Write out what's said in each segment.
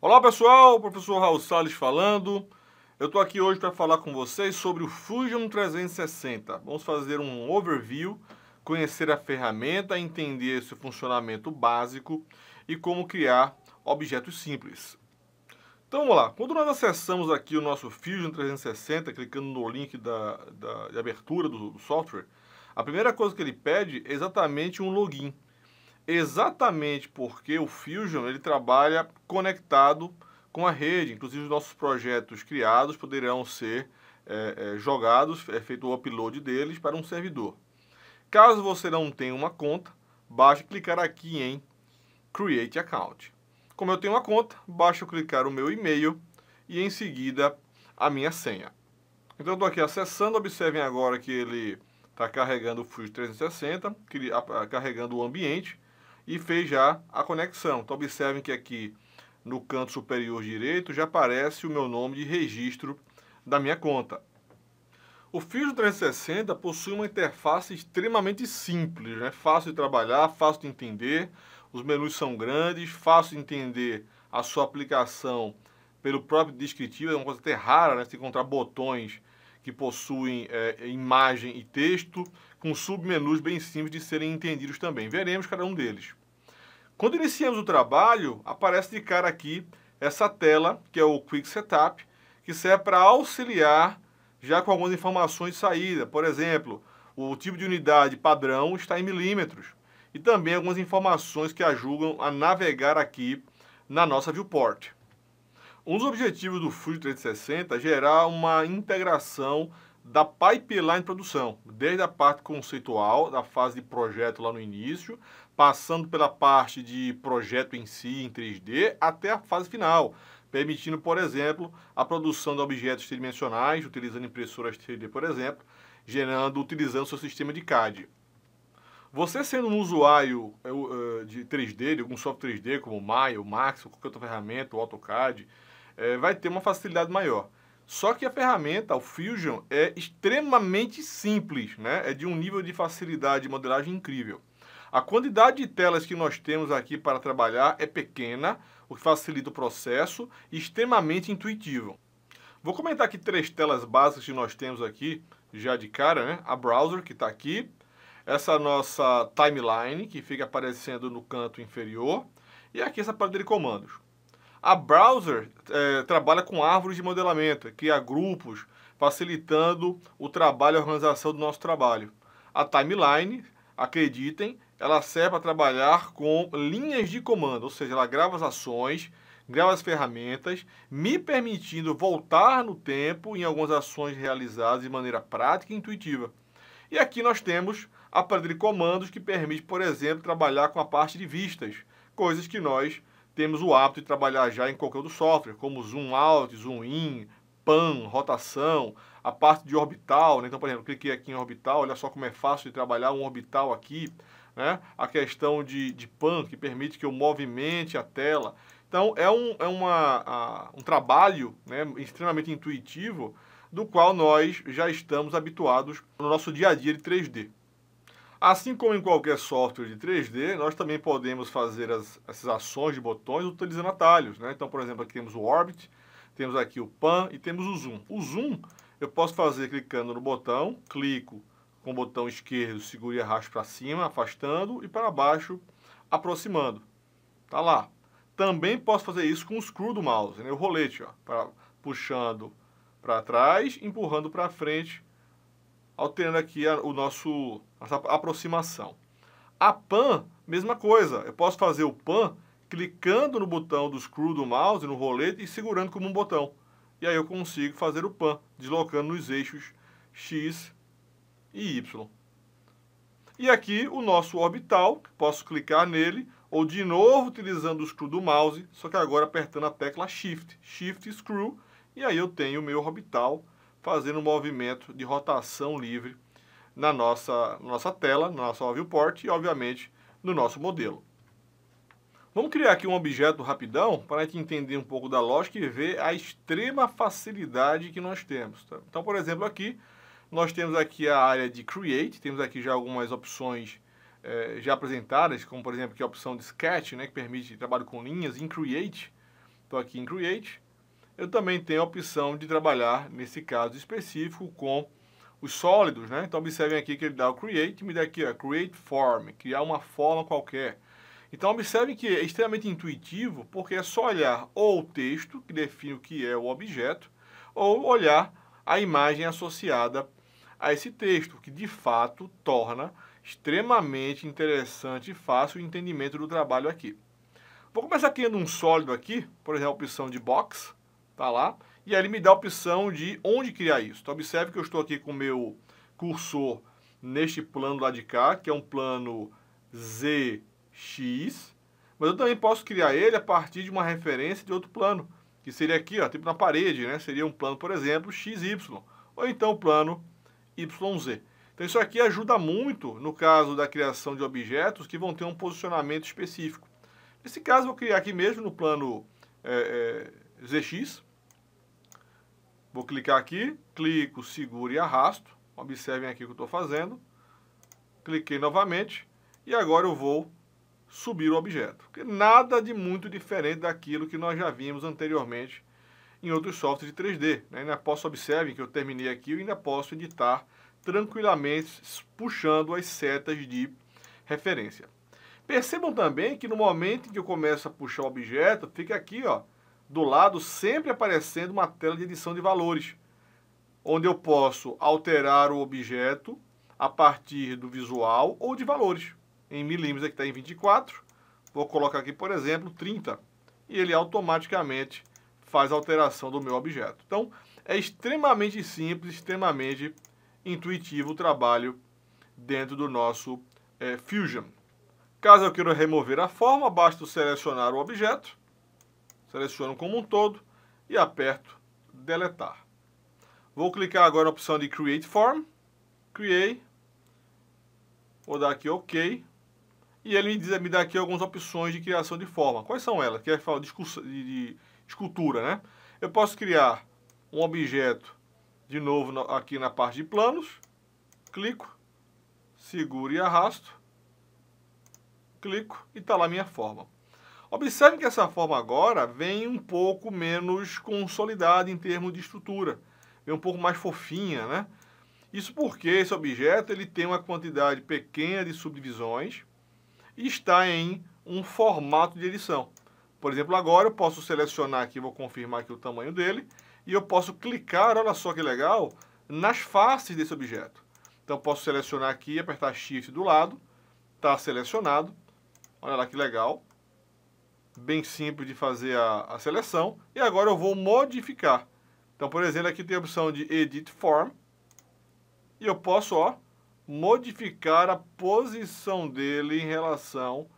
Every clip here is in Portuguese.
Olá pessoal, o professor Raul Salles falando. Eu estou aqui hoje para falar com vocês sobre o Fusion 360. Vamos fazer um overview, conhecer a ferramenta, entender seu funcionamento básico e como criar objetos simples. Então vamos lá, quando nós acessamos aqui o nosso Fusion 360, clicando no link de abertura do software, a primeira coisa que ele pede é exatamente um login. Exatamente porque o Fusion ele trabalha conectado com a rede, inclusive os nossos projetos criados poderão ser jogados, feito o upload deles para um servidor. Caso você não tenha uma conta, basta clicar aqui em Create Account. Como eu tenho uma conta, basta clicar o meu e-mail e em seguida a minha senha. Então eu estou aqui acessando, observem agora que ele está carregando o Fusion 360, carregando o ambiente e fez já a conexão. Então observem que aqui no canto superior direito já aparece o meu nome de registro da minha conta. O Fusion 360 possui uma interface extremamente simples, né? Fácil de trabalhar, fácil de entender, os menus são grandes, fácil de entender a sua aplicação pelo próprio descritivo, é uma coisa até rara, né? Se encontrar botões que possuem imagem e texto, com submenus bem simples de serem entendidos também. Veremos cada um deles. Quando iniciamos o trabalho, aparece de cara aqui essa tela, que é o Quick Setup, que serve para auxiliar já com algumas informações de saída. Por exemplo, o tipo de unidade padrão está em milímetros. E também algumas informações que ajudam a navegar aqui na nossa viewport. Um dos objetivos do Fusion 360 é gerar uma integração da pipeline de produção, desde a parte conceitual, da fase de projeto lá no início, passando pela parte de projeto em si, em 3D, até a fase final, permitindo, por exemplo, a produção de objetos tridimensionais, utilizando impressoras 3D, por exemplo, utilizando seu sistema de CAD. Você sendo um usuário de 3D, de algum software 3D, como o Maya, o Max, ou qualquer outra ferramenta, o AutoCAD, vai ter uma facilidade maior. Só que a ferramenta, o Fusion, é extremamente simples, né? É de um nível de facilidade de modelagem incrível. A quantidade de telas que nós temos aqui para trabalhar é pequena, o que facilita o processo e extremamente intuitivo. Vou comentar aqui 3 telas básicas que nós temos aqui, já de cara, né? A Browser, que está aqui, essa nossa Timeline, que fica aparecendo no canto inferior, e aqui essa parte de comandos. A Browser trabalha com árvores de modelamento, cria grupos, facilitando o trabalho e a organização do nosso trabalho. A Timeline, acreditem, ela serve para trabalhar com linhas de comando, ou seja, ela grava as ações, grava as ferramentas, me permitindo voltar no tempo em algumas ações realizadas de maneira prática e intuitiva. E aqui nós temos a parte de comandos que permite, por exemplo, trabalhar com a parte de vistas, coisas que nós temos o hábito de trabalhar já em qualquer outro software, como zoom out, zoom in, pan, rotação, a parte de orbital, né? Então, por exemplo, cliquei aqui em orbital, olha só como é fácil de trabalhar um orbital aqui, né? A questão de pan, que permite que eu movimente a tela. Então, é um trabalho, né, extremamente intuitivo, do qual nós já estamos habituados no nosso dia a dia de 3D. Assim como em qualquer software de 3D, nós também podemos fazer essas ações de botões utilizando atalhos, né? Então, por exemplo, aqui temos o Orbit, temos aqui o Pan e temos o Zoom. O Zoom eu posso fazer clicando no botão, clico com o botão esquerdo, seguro e arrasto para cima, afastando, e para baixo, aproximando. Tá lá. Também posso fazer isso com o screw do mouse, né? O rolete, ó, puxando para trás, empurrando para frente, alterando aqui nossa aproximação. A pan, mesma coisa. Eu posso fazer o pan clicando no botão do screw do mouse, no rolete, e segurando como um botão. E aí eu consigo fazer o pan, deslocando nos eixos X e Y. E aqui o nosso orbital, posso clicar nele, ou de novo utilizando o screw do mouse, só que agora apertando a tecla Shift. Shift Screw, e aí eu tenho o meu orbital fazendo um movimento de rotação livre na nossa tela, na nossa viewport e, obviamente, no nosso modelo. Vamos criar aqui um objeto rapidão para a gente entender um pouco da lógica e ver a extrema facilidade que nós temos. Tá? Então, por exemplo, aqui nós temos aqui a área de Create, temos aqui já algumas opções já apresentadas, como por exemplo aqui a opção de Sketch, né, que permite trabalho com linhas. Em Create, Estou aqui em Create. Eu também tenho a opção de trabalhar, nesse caso específico, com os sólidos, né? Então, observem aqui que ele dá o Create, me dá aqui, ó, Create Form, criar uma forma qualquer. Então, observem que é extremamente intuitivo, porque é só olhar ou o texto, que define o que é o objeto, ou olhar a imagem associada a esse texto, que de fato torna extremamente interessante e fácil o entendimento do trabalho aqui. Vou começar criando um sólido aqui, por exemplo, a opção de Box, tá lá, e aí ele me dá a opção de onde criar isso. Então, observe que eu estou aqui com o meu cursor neste plano lá de cá, que é um plano ZX, mas eu também posso criar ele a partir de uma referência de outro plano, que seria aqui, ó, tipo na parede, né? Seria um plano, por exemplo, XY, ou então o plano YZ. Então isso aqui ajuda muito no caso da criação de objetos que vão ter um posicionamento específico. Nesse caso, vou criar aqui mesmo no plano ZX. Vou clicar aqui, clico, seguro e arrasto. Observem aqui o que eu estou fazendo. Cliquei novamente e agora eu vou subir o objeto. Porque nada de muito diferente daquilo que nós já vimos anteriormente em outros softwares de 3D. Né? Ainda posso, observem que eu terminei aqui e ainda posso editar tranquilamente puxando as setas de referência. Percebam também que no momento em que eu começo a puxar o objeto, fica aqui, ó, do lado sempre aparecendo uma tela de edição de valores, onde eu posso alterar o objeto a partir do visual ou de valores. Em milímetros aqui está em 24, vou colocar aqui, por exemplo, 30, e ele automaticamente faz a alteração do meu objeto. Então, é extremamente simples, extremamente intuitivo o trabalho dentro do nosso Fusion. Caso eu queira remover a forma, basta selecionar o objeto, seleciono como um todo e aperto deletar. Vou clicar agora na opção de Create Form, Create, vou dar aqui OK, e ele me dá aqui algumas opções de criação de forma. Quais são elas? Que é falar de escultura, né? Eu posso criar um objeto, de novo aqui na parte de planos, clico, seguro e arrasto, clico e está lá a minha forma. Observe que essa forma agora vem um pouco menos consolidada em termos de estrutura, vem um pouco mais fofinha, né? Isso porque esse objeto ele tem uma quantidade pequena de subdivisões e está em um formato de edição. Por exemplo, agora eu posso selecionar aqui, vou confirmar aqui o tamanho dele, e eu posso clicar, olha só que legal, nas faces desse objeto. Então eu posso selecionar aqui, apertar Shift do lado, está selecionado, olha lá que legal, bem simples de fazer a seleção, e agora eu vou modificar. Então, por exemplo, aqui tem a opção de Edit Form, e eu posso, ó, modificar a posição dele em relação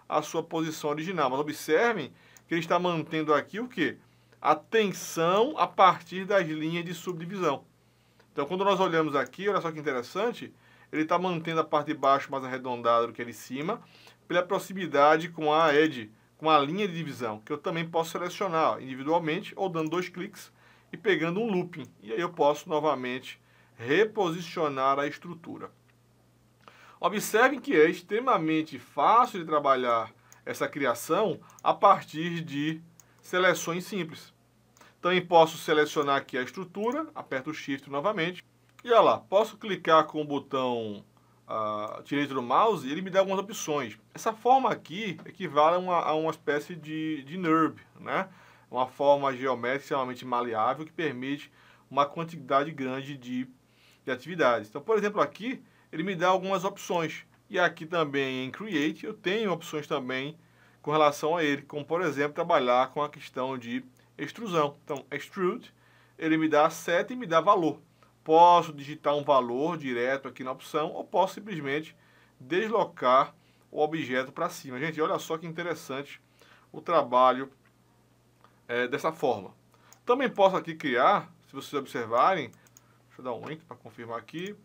à sua posição original. Mas observem que ele está mantendo aqui o quê? A tensão a partir das linhas de subdivisão. Então, quando nós olhamos aqui, olha só que interessante, ele está mantendo a parte de baixo mais arredondada do que a de cima, pela proximidade com a edge, com a linha de divisão, que eu também posso selecionar ó, individualmente ou dando 2 cliques e pegando um looping. E aí eu posso novamente reposicionar a estrutura. Observem que é extremamente fácil de trabalhar essa criação a partir de seleções simples. Também posso selecionar aqui a estrutura, aperto o Shift novamente, e olha lá, posso clicar com o botão direito do mouse e ele me dá algumas opções. Essa forma aqui equivale a uma espécie de NURB, né? Uma forma geométrica extremamente maleável que permite uma quantidade grande de atividades. Então, por exemplo, aqui ele me dá algumas opções. E aqui também em Create eu tenho opções também com relação a ele, como por exemplo, trabalhar com a questão de extrusão. Então, Extrude, ele me dá seta e me dá valor. Posso digitar um valor direto aqui na opção ou posso simplesmente deslocar o objeto para cima. Gente, olha só que interessante o trabalho dessa forma. Também posso aqui criar, se vocês observarem, deixa eu dar um Enter para confirmar aqui.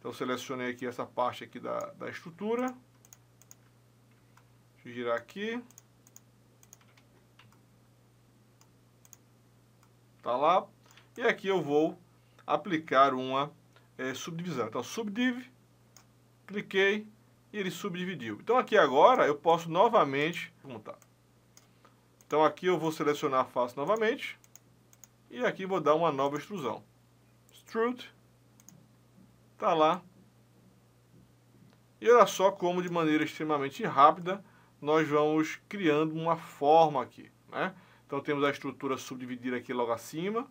Então, selecionei aqui essa parte aqui da estrutura. Deixa eu girar aqui. Tá lá. E aqui eu vou aplicar uma subdivisão. Então, subdiv, cliquei e ele subdividiu. Então, aqui agora eu posso novamente montar. Então aqui eu vou selecionar a face novamente. E aqui vou dar uma nova extrusão. Extrude. Tá lá. E olha só como de maneira extremamente rápida nós vamos criando uma forma aqui, né? Então temos a estrutura subdividida aqui logo acima.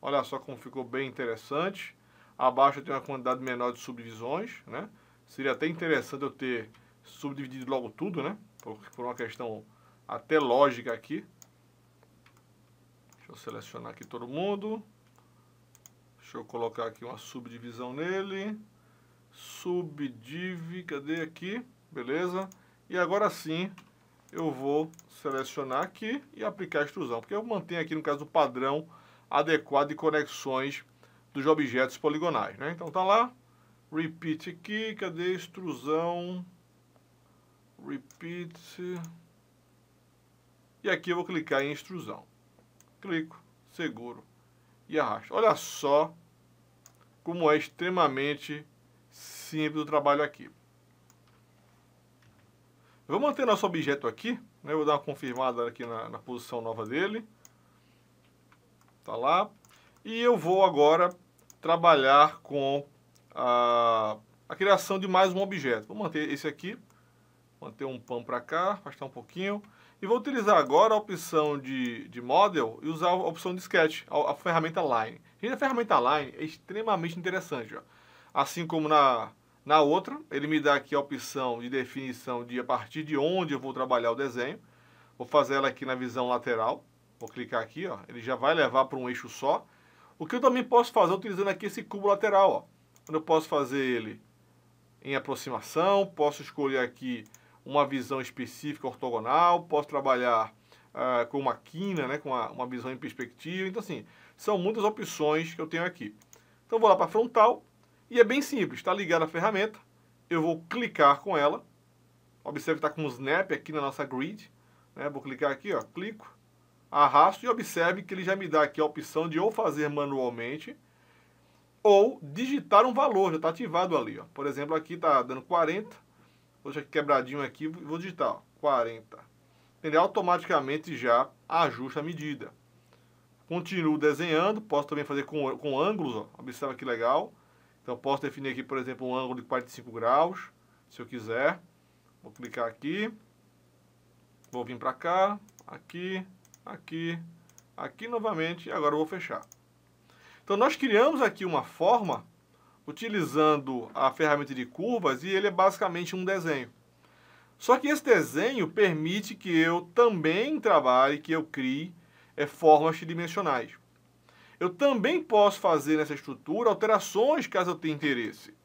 Olha só como ficou bem interessante. Abaixo eu tenho uma quantidade menor de subdivisões, né? Seria até interessante eu ter subdividido logo tudo, né? Por uma questão até lógica aqui. Deixa eu selecionar aqui todo mundo. Deixa eu colocar aqui uma subdivisão nele. Subdiv, cadê aqui? Beleza. E agora sim eu vou selecionar aqui e aplicar a extrusão, porque eu mantenho aqui no caso o padrão adequado de conexões dos objetos poligonais, né? Então tá lá, repeat aqui, cadê extrusão? Repeat. E aqui eu vou clicar em extrusão. Clico, seguro e arrasto. Olha só como é extremamente simples o trabalho aqui. Eu vou manter nosso objeto aqui, né? Eu vou dar uma confirmada aqui na posição nova dele. Tá lá. E eu vou agora trabalhar com a criação de mais um objeto. Vou manter esse aqui. Manter um pan para cá, afastar um pouquinho. E vou utilizar agora a opção de Model e usar a opção de Sketch, a ferramenta Line. E a ferramenta Line é extremamente interessante, ó. Assim como na outra, ele me dá aqui a opção de definição de a partir de onde eu vou trabalhar o desenho. Vou fazer ela aqui na visão lateral. Vou clicar aqui, ó. Ele já vai levar para um eixo só. O que eu também posso fazer utilizando aqui esse cubo lateral, ó. Eu posso fazer ele em aproximação, posso escolher aqui uma visão específica ortogonal, posso trabalhar com uma quina, né, com uma visão em perspectiva. Então, assim, são muitas opções que eu tenho aqui. Então, vou lá para frontal. E é bem simples, está ligada a ferramenta, eu vou clicar com ela, observe que está com um snap aqui na nossa grid, né? Vou clicar aqui, ó, clico, arrasto e observe que ele já me dá aqui a opção de ou fazer manualmente ou digitar um valor, já está ativado ali, ó. Por exemplo, aqui está dando 40, vou deixar quebradinho aqui e vou digitar, ó, 40. Ele automaticamente já ajusta a medida. Continuo desenhando, posso também fazer com ângulos, ó, observa que legal. Então, posso definir aqui, por exemplo, um ângulo de 45 graus, se eu quiser. Vou clicar aqui. Vou vir para cá, aqui, aqui, aqui novamente. E agora eu vou fechar. Então, nós criamos aqui uma forma utilizando a ferramenta de curvas e ele é basicamente um desenho. Só que esse desenho permite que eu também trabalhe, que eu crie formas tridimensionais. Eu também posso fazer nessa estrutura alterações caso eu tenha interesse.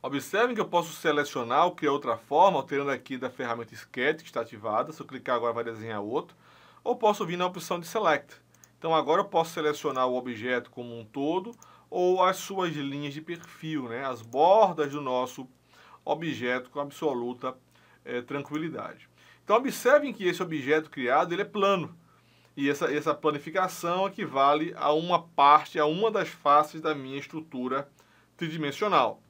Observem que eu posso selecionar ou criar outra forma, alterando aqui da ferramenta Sketch, que está ativada. Se eu clicar agora vai desenhar outro. Ou posso vir na opção de Select. Então agora eu posso selecionar o objeto como um todo ou as suas linhas de perfil, né? As bordas do nosso objeto com absoluta tranquilidade. Então observem que esse objeto criado ele é plano. E essa planificação equivale a uma parte, a uma das faces da minha estrutura tridimensional.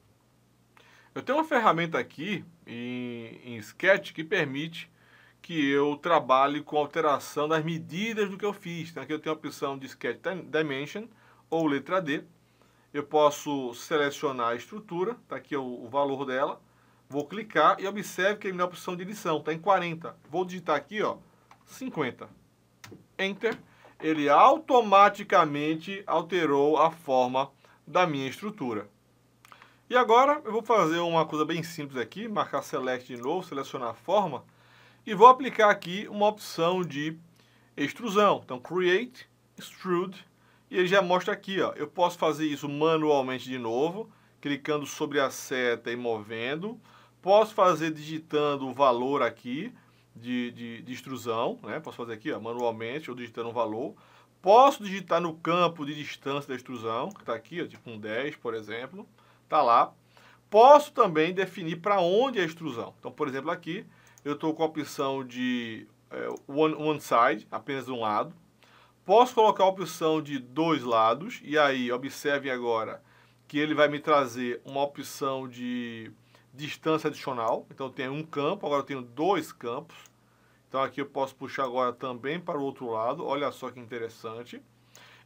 Eu tenho uma ferramenta aqui em Sketch que permite que eu trabalhe com alteração das medidas do que eu fiz. Então aqui eu tenho a opção de Sketch Dimension ou letra D. Eu posso selecionar a estrutura, está aqui o valor dela. Vou clicar e observe que a minha opção de edição está em 40. Vou digitar aqui, ó, 50. Enter, ele automaticamente alterou a forma da minha estrutura. E agora eu vou fazer uma coisa bem simples aqui, marcar Select de novo, selecionar a forma, e vou aplicar aqui uma opção de extrusão. Então, Create, Extrude, e ele já mostra aqui, ó, eu posso fazer isso manualmente de novo, clicando sobre a seta e movendo. Posso fazer digitando o valor aqui, de extrusão, né? Posso fazer aqui, ó, manualmente, ou digitando um valor. Posso digitar no campo de distância da extrusão, que está aqui, ó, tipo um 10, por exemplo. Está lá. Posso também definir para onde é a extrusão. Então, por exemplo, aqui, eu estou com a opção de one side, apenas um lado. Posso colocar a opção de 2 lados, e aí, observem agora que ele vai me trazer uma opção de distância adicional. Então eu tenho um campo, agora eu tenho 2 campos. Então aqui eu posso puxar agora também para o outro lado, olha só que interessante.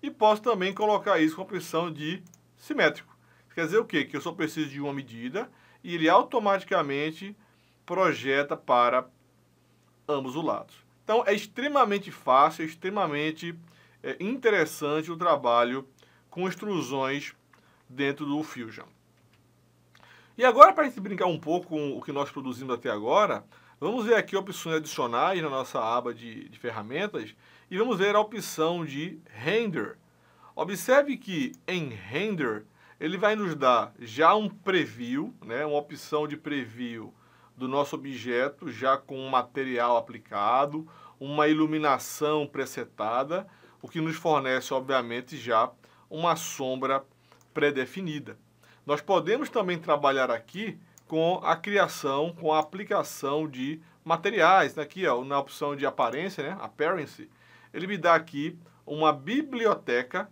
E posso também colocar isso com a opção de simétrico. Quer dizer o quê? Que eu só preciso de uma medida e ele automaticamente projeta para ambos os lados. Então é extremamente fácil, extremamente interessante o trabalho com extrusões dentro do Fusion. E agora, para a gente brincar um pouco com o que nós produzimos até agora, vamos ver aqui opções adicionais na nossa aba de ferramentas e vamos ver a opção de Render. Observe que em Render ele vai nos dar já um preview, né, uma opção de preview do nosso objeto já com um material aplicado, uma iluminação presetada, o que nos fornece, obviamente, já uma sombra pré-definida. Nós podemos também trabalhar aqui com a criação, com a aplicação de materiais. Aqui, ó, na opção de aparência, né, Appearance, ele me dá aqui uma biblioteca,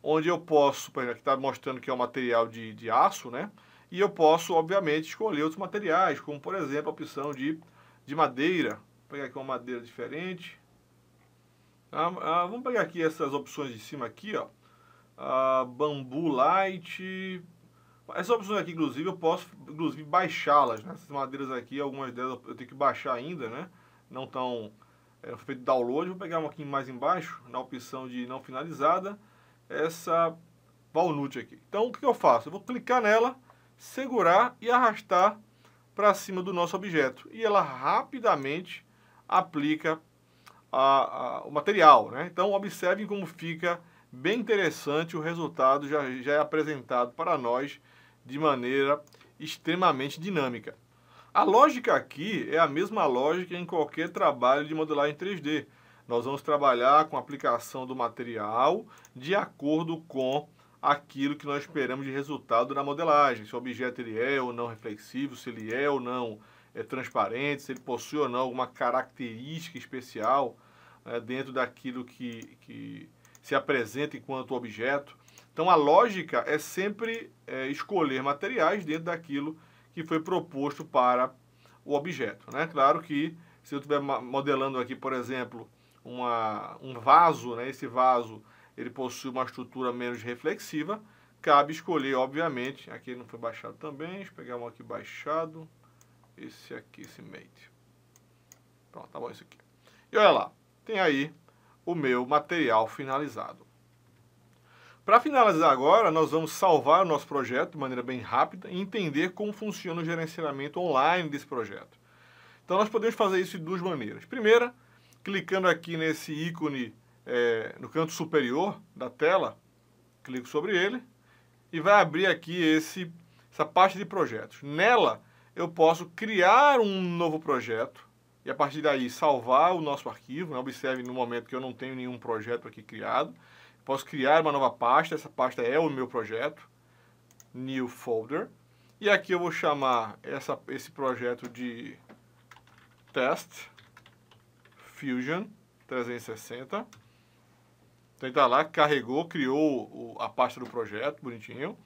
onde eu posso, por exemplo, aqui está mostrando que é um material de aço, né? E eu posso, obviamente, escolher outros materiais, como, por exemplo, a opção de madeira. Vou pegar aqui uma madeira diferente. Vamos pegar aqui essas opções de cima aqui, ó. Bambu light. Essas opções aqui, inclusive, eu posso, inclusive, baixá-las, né? Essas madeiras aqui, algumas delas eu tenho que baixar ainda, né? Não estão feito download. Vou pegar uma aqui mais embaixo, na opção de não finalizada, essa walnut aqui. Então, o que eu faço? Eu vou clicar nela, segurar e arrastar para cima do nosso objeto. E ela rapidamente aplica o material, né? Então, observem como fica bem interessante o resultado, já é apresentado para nós de maneira extremamente dinâmica. A lógica aqui é a mesma lógica em qualquer trabalho de modelagem 3D. Nós vamos trabalhar com a aplicação do material de acordo com aquilo que nós esperamos de resultado na modelagem. Se o objeto ele é ou não reflexivo, se ele é ou não transparente, se ele possui ou não alguma característica especial dentro daquilo que se apresenta enquanto objeto. Então a lógica é sempre escolher materiais dentro daquilo que foi proposto para o objeto, né? Claro que se eu estiver modelando aqui, por exemplo, um vaso, né? Esse vaso ele possui uma estrutura menos reflexiva, cabe escolher, obviamente, aqui ele não foi baixado também, deixa eu pegar um aqui baixado, esse aqui, esse mate. Pronto, tá bom isso aqui. E olha lá, tem aí o meu material finalizado. Para finalizar agora, nós vamos salvar o nosso projeto de maneira bem rápida e entender como funciona o gerenciamento online desse projeto. Então nós podemos fazer isso de duas maneiras. Primeira, clicando aqui nesse ícone no canto superior da tela, clico sobre ele e vai abrir aqui essa parte de projetos. Nela eu posso criar um novo projeto e a partir daí salvar o nosso arquivo, né? Observe no momento que eu não tenho nenhum projeto aqui criado. Posso criar uma nova pasta, essa pasta é o meu projeto, New Folder, e aqui eu vou chamar esse projeto de Test Fusion 360. Então ele está lá, carregou, criou a pasta do projeto, bonitinho.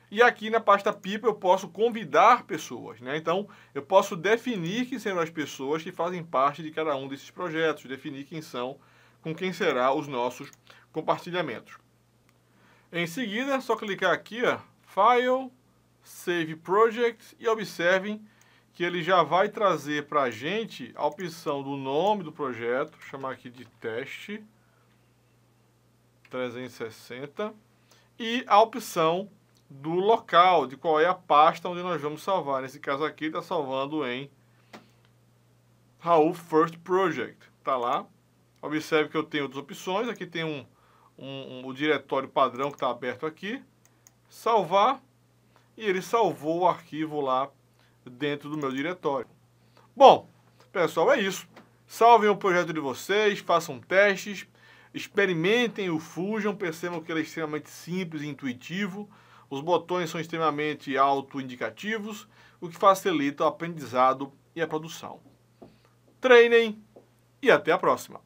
E aqui na pasta pipa eu posso convidar pessoas, né? Então eu posso definir quem serão as pessoas que fazem parte de cada um desses projetos, definir com quem serão os nossos compartilhamentos. Em seguida é só clicar aqui, ó, File, Save Project e observem que ele já vai trazer para a gente a opção do nome do projeto, vou chamar aqui de Teste 360 e a opção do local, de qual é a pasta onde nós vamos salvar. Nesse caso aqui está salvando em Raul First Project, tá lá. Observe que eu tenho outras opções, aqui tem o diretório padrão que está aberto aqui, salvar, e ele salvou o arquivo lá dentro do meu diretório. Bom, pessoal, é isso. Salvem o projeto de vocês, façam testes, experimentem o Fusion, percebam que ele é extremamente simples e intuitivo, os botões são extremamente auto-indicativos, o que facilita o aprendizado e a produção. Treinem e até a próxima!